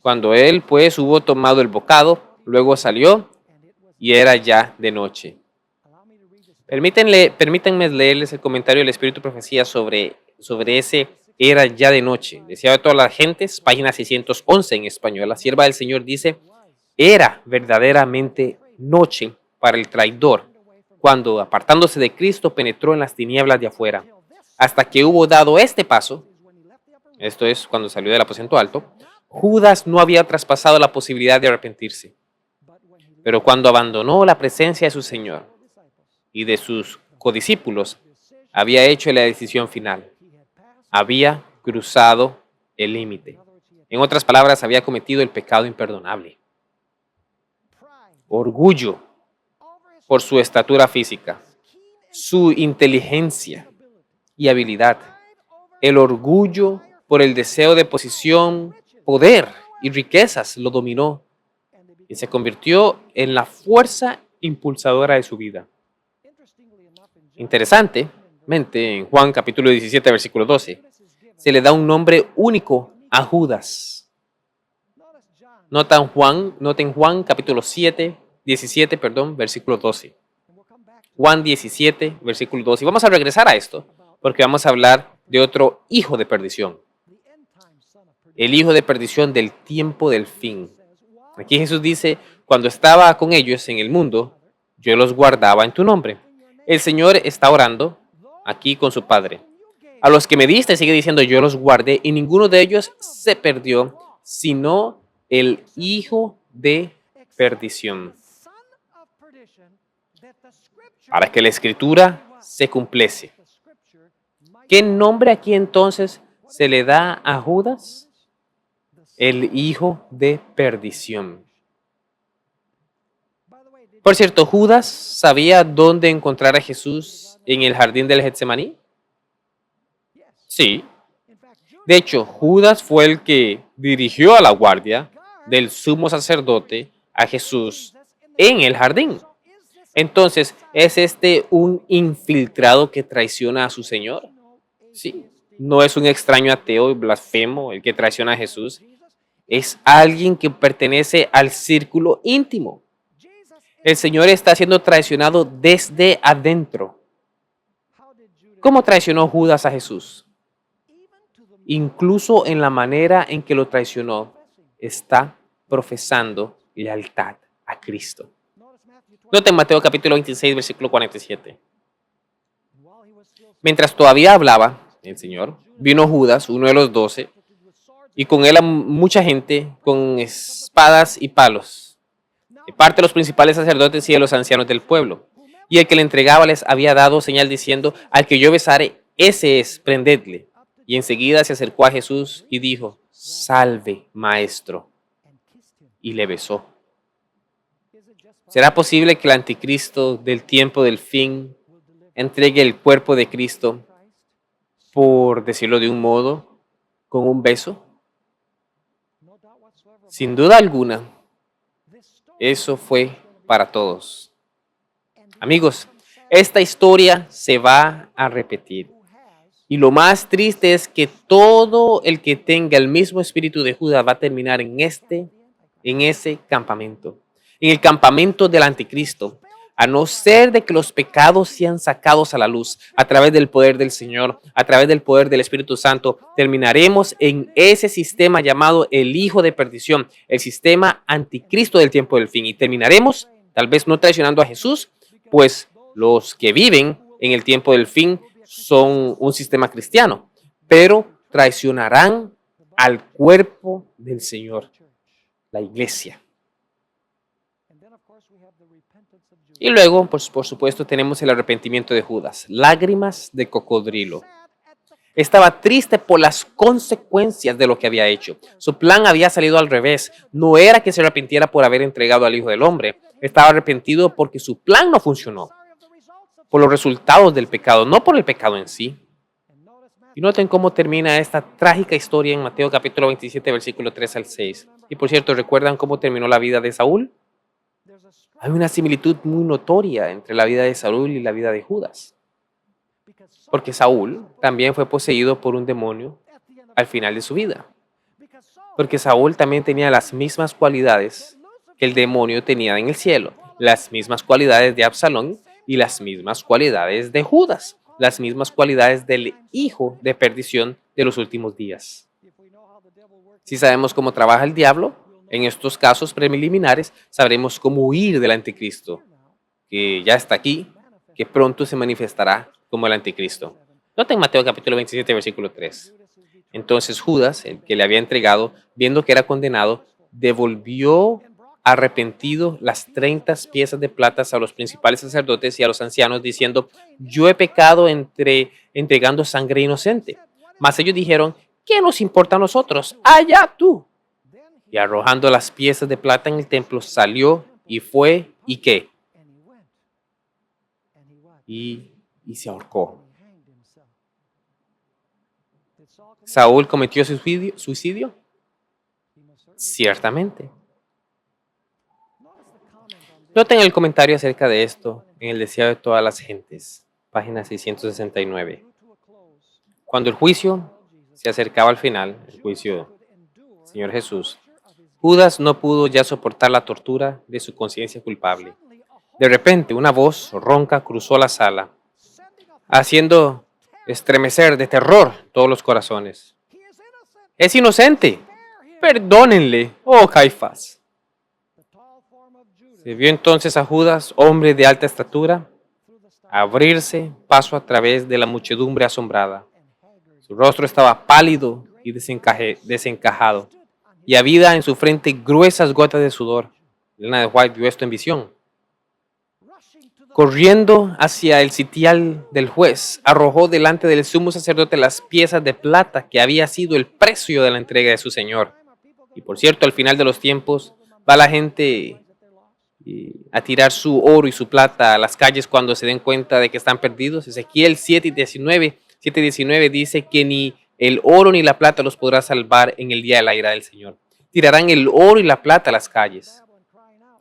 Cuando él pues hubo tomado el bocado, luego salió y era ya de noche. Permítanme leerles el comentario del Espíritu Profecía sobre ese era ya de noche. Decía de todas las gentes, página 611 en español. La sierva del Señor dice, era verdaderamente noche para el traidor, cuando apartándose de Cristo penetró en las tinieblas de afuera, hasta que hubo dado este paso, esto es cuando salió del aposento alto, Judas no había traspasado la posibilidad de arrepentirse. Pero cuando abandonó la presencia de su Señor y de sus codiscípulos, había hecho la decisión final. Había cruzado el límite. En otras palabras, había cometido el pecado imperdonable. Orgullo por su estatura física, su inteligencia y habilidad. El orgullo por el deseo de posición, poder y riquezas lo dominó y se convirtió en la fuerza impulsadora de su vida. Interesantemente, en Juan capítulo 17, versículo 12, se le da un nombre único a Judas. Noten Juan capítulo 17, versículo 12. Juan 17, versículo 12. Y vamos a regresar a esto, porque vamos a hablar de otro hijo de perdición. El hijo de perdición del tiempo del fin. Aquí Jesús dice, cuando estaba con ellos en el mundo, yo los guardaba en tu nombre. El Señor está orando aquí con su Padre. A los que me diste, sigue diciendo, yo los guardé y ninguno de ellos se perdió, sino el hijo de perdición. Para que la Escritura se cumpliese. ¿Qué nombre aquí entonces se le da a Judas? El hijo de perdición. Por cierto, ¿Judas sabía dónde encontrar a Jesús en el jardín del Getsemaní? Sí. De hecho, Judas fue el que dirigió a la guardia del sumo sacerdote a Jesús en el jardín. Entonces, ¿es este un infiltrado que traiciona a su Señor? Sí. No es un extraño ateo y blasfemo el que traiciona a Jesús. Es alguien que pertenece al círculo íntimo. El Señor está siendo traicionado desde adentro. ¿Cómo traicionó Judas a Jesús? incluso en la manera en que lo traicionó, está profesando lealtad a Cristo. Noten Mateo capítulo 26, versículo 47. Mientras todavía hablaba el Señor, vino Judas, uno de los 12, y con él mucha gente con espadas y palos, de parte de los principales sacerdotes y de los ancianos del pueblo. Y el que le entregaba les había dado señal diciendo: al que yo besare, ese es, prendedle. Y enseguida se acercó a Jesús y dijo: salve, maestro. Y le besó. ¿Será posible que el anticristo del tiempo del fin entregue el cuerpo de Cristo, por decirlo de un modo, con un beso? Sin duda alguna, eso fue para todos. Amigos, esta historia se va a repetir. Y lo más triste es que todo el que tenga el mismo espíritu de Judas va a terminar en ese campamento. En el campamento del anticristo. A no ser de que los pecados sean sacados a la luz a través del poder del Señor, a través del poder del Espíritu Santo, terminaremos en ese sistema llamado el hijo de perdición, el sistema anticristo del tiempo del fin. Y terminaremos, tal vez no traicionando a Jesús, pues los que viven en el tiempo del fin son un sistema cristiano, pero traicionarán al cuerpo del Señor, la iglesia. Y luego, pues, por supuesto, tenemos el arrepentimiento de Judas, lágrimas de cocodrilo. Estaba triste por las consecuencias de lo que había hecho. Su plan había salido al revés. No era que se arrepintiera por haber entregado al Hijo del Hombre. Estaba arrepentido porque su plan no funcionó. Por los resultados del pecado, no por el pecado en sí. Y noten cómo termina esta trágica historia en Mateo capítulo 27, versículo 3 al 6. Y por cierto, ¿recuerdan cómo terminó la vida de Saúl? Hay una similitud muy notoria entre la vida de Saúl y la vida de Judas. Porque Saúl también fue poseído por un demonio al final de su vida. Porque Saúl también tenía las mismas cualidades que el demonio tenía en el cielo. Las mismas cualidades de Absalón y las mismas cualidades de Judas. Las mismas cualidades del hijo de perdición de los últimos días. Si sabemos cómo trabaja el diablo, en estos casos preliminares sabremos cómo huir del anticristo, que ya está aquí, que pronto se manifestará como el anticristo. Noten Mateo capítulo 27, versículo 3. Entonces Judas, el que le había entregado, viendo que era condenado, devolvió arrepentido las 30 piezas de plata a los principales sacerdotes y a los ancianos, diciendo: yo he pecado entregando sangre inocente. Mas ellos dijeron: ¿qué nos importa a nosotros? Allá tú. Y arrojando las piezas de plata en el templo, salió y fue, ¿y qué? Y se ahorcó. ¿Saúl cometió suicidio? Ciertamente. Noten el comentario acerca de esto en el Deseado de todas las gentes, página 669. Cuando el juicio se acercaba al final, el juicio del Señor Jesús, Judas no pudo ya soportar la tortura de su conciencia culpable. De repente, una voz ronca cruzó la sala, haciendo estremecer de terror todos los corazones. ¡Es inocente! ¡Perdónenle, oh Caifás! Se vio entonces a Judas, hombre de alta estatura, abrirse paso a través de la muchedumbre asombrada. Su rostro estaba pálido y desencajado, y había en su frente gruesas gotas de sudor. Elena de White vio esto en visión. Corriendo hacia el sitial del juez, arrojó delante del sumo sacerdote las piezas de plata que había sido el precio de la entrega de su señor. Y por cierto, al final de los tiempos, va la gente a tirar su oro y su plata a las calles cuando se den cuenta de que están perdidos. Ezequiel 7:19 dice que ni el oro ni la plata los podrá salvar en el día de la ira del Señor. Tirarán el oro y la plata a las calles.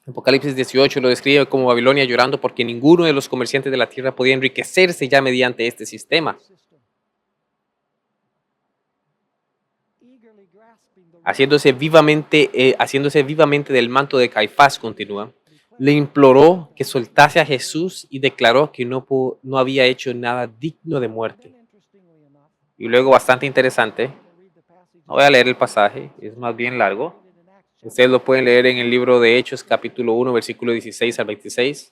Apocalipsis 18 lo describe como Babilonia llorando porque ninguno de los comerciantes de la tierra podía enriquecerse ya mediante este sistema. Haciéndose vivamente del manto de Caifás, continúa, le imploró que soltase a Jesús y declaró que no había hecho nada digno de muerte. Y luego, bastante interesante, No voy a leer el pasaje, es más bien largo. Ustedes lo pueden leer en el libro de Hechos, capítulo 1, versículo 16 al 26.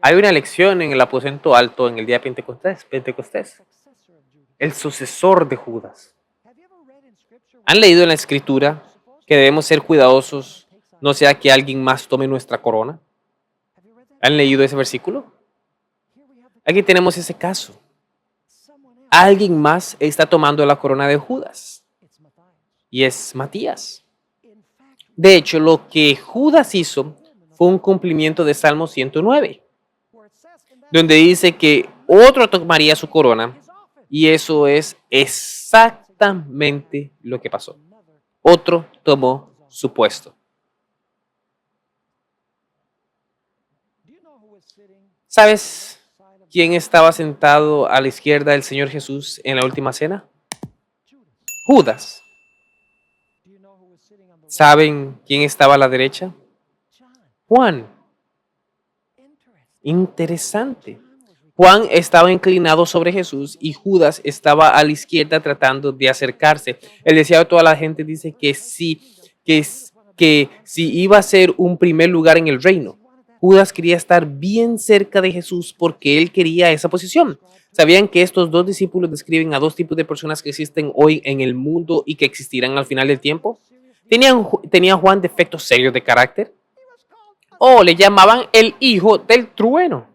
Hay una elección en el aposento alto en el día de Pentecostés, el sucesor de Judas. ¿Han leído en la Escritura que debemos ser cuidadosos, no sea que alguien más tome nuestra corona? ¿Han leído ese versículo? Aquí tenemos ese caso. Alguien más está tomando la corona de Judas, y es Matías. De hecho, lo que Judas hizo fue un cumplimiento de Salmo 109, donde dice que otro tomaría su corona, y eso es exactamente lo que pasó. Otro tomó su puesto. ¿Sabes quién estaba sentado a la izquierda del Señor Jesús en la última cena? Judas. ¿Saben quién estaba a la derecha? Juan. Interesante. Juan estaba inclinado sobre Jesús y Judas estaba a la izquierda tratando de acercarse. El deseo de toda la gente dice que si iba a ser un primer lugar en el reino, Judas quería estar bien cerca de Jesús porque él quería esa posición. ¿Sabían que estos dos discípulos describen a dos tipos de personas que existen hoy en el mundo y que existirán al final del tiempo? ¿Tenía Juan defectos serios de carácter? ¿O le llamaban el hijo del trueno?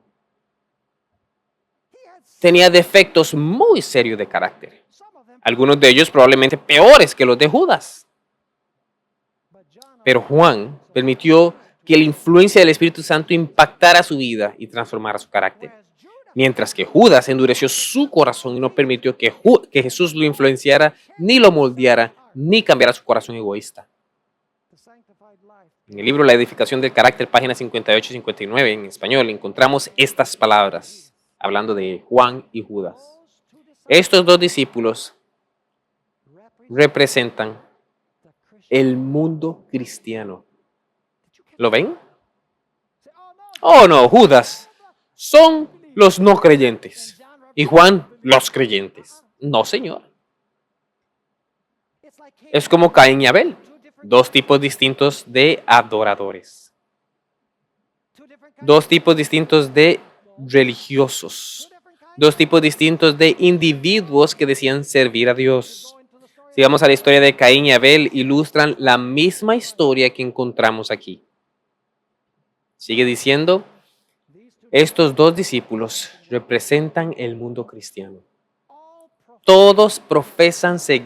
Tenía defectos muy serios de carácter. Algunos de ellos probablemente peores que los de Judas. Pero Juan permitió que la influencia del Espíritu Santo impactara su vida y transformara su carácter. Mientras que Judas endureció su corazón y no permitió que Jesús lo influenciara, ni lo moldeara, ni cambiara su corazón egoísta. En el libro La edificación del carácter, páginas 58 y 59, en español, encontramos estas palabras, hablando de Juan y Judas. Estos dos discípulos representan el mundo cristiano. ¿Lo ven? Oh, no, Judas son los no creyentes y Juan los creyentes. No, señor. Es como Caín y Abel, dos tipos distintos de adoradores. Dos tipos distintos de religiosos. Dos tipos distintos de individuos que decían servir a Dios. Si vamos a la historia de Caín y Abel, ilustran la misma historia que encontramos aquí. Sigue diciendo, estos dos discípulos representan el mundo cristiano. Todos profesan ser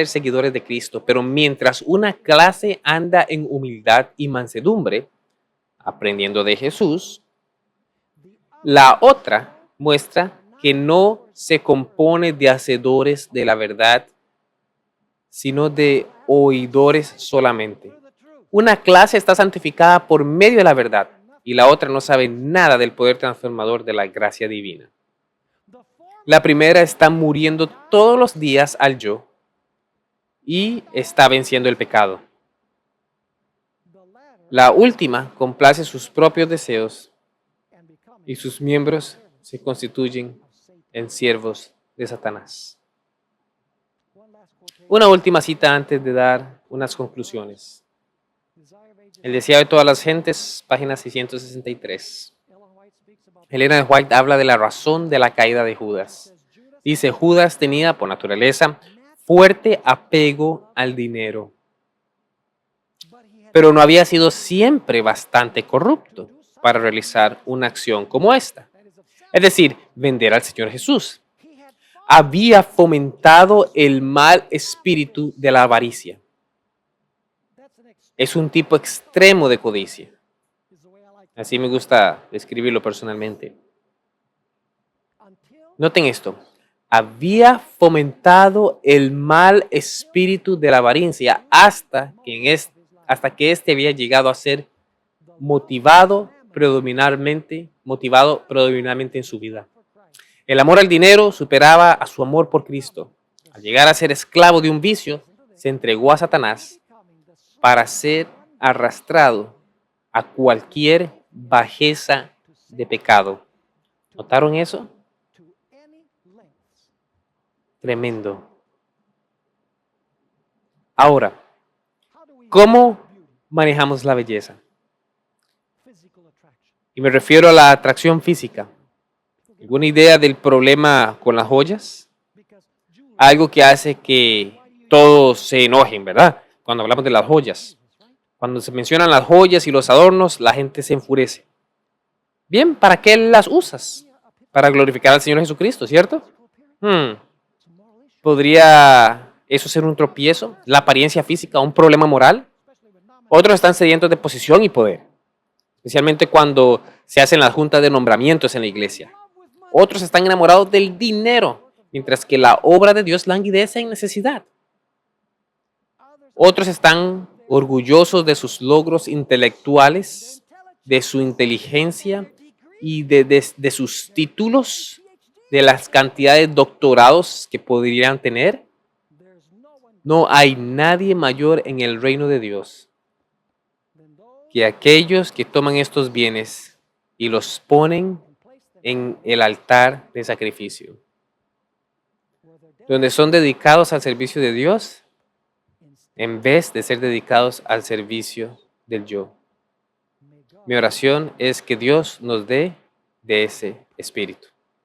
seguidores de Cristo, pero mientras una clase anda en humildad y mansedumbre, aprendiendo de Jesús, la otra muestra que no se compone de hacedores de la verdad, sino de oidores solamente. Una clase está santificada por medio de la verdad y la otra no sabe nada del poder transformador de la gracia divina. La primera está muriendo todos los días al yo y está venciendo el pecado. La última complace sus propios deseos y sus miembros se constituyen en siervos de Satanás. Una última cita antes de dar unas conclusiones. El deseo de todas las gentes, página 663. Elena de White habla de la razón de la caída de Judas. Dice, Judas tenía por naturaleza fuerte apego al dinero, pero no había sido siempre bastante corrupto para realizar una acción como esta. Es decir, vender al Señor Jesús. Había fomentado el mal espíritu de la avaricia. Es un tipo extremo de codicia. Así me gusta describirlo personalmente. Noten esto. Había fomentado el mal espíritu de la avaricia hasta que éste había llegado a ser motivado predominantemente en su vida. El amor al dinero superaba a su amor por Cristo. Al llegar a ser esclavo de un vicio, se entregó a Satanás para ser arrastrado a cualquier bajeza de pecado. ¿Notaron eso? Tremendo. Ahora, ¿cómo manejamos la belleza? Y me refiero a la atracción física. ¿Alguna idea del problema con las joyas? Algo que hace que todos se enojen, ¿verdad? Cuando hablamos de las joyas. Cuando se mencionan las joyas y los adornos, la gente se enfurece. Bien, ¿para qué las usas? Para glorificar al Señor Jesucristo, ¿cierto? ¿Podría eso ser un tropiezo? ¿La apariencia física un problema moral? Otros están sedientos de posición y poder, especialmente cuando se hacen las juntas de nombramientos en la iglesia. Otros están enamorados del dinero, mientras que la obra de Dios languidece en necesidad. Otros están orgullosos de sus logros intelectuales, de su inteligencia y de sus títulos, de las cantidades de doctorados que podrían tener. No hay nadie mayor en el reino de Dios que aquellos que toman estos bienes y los ponen en el altar de sacrificio, donde son dedicados al servicio de Dios en vez de ser dedicados al servicio del yo. Mi oración es que Dios nos dé de ese espíritu.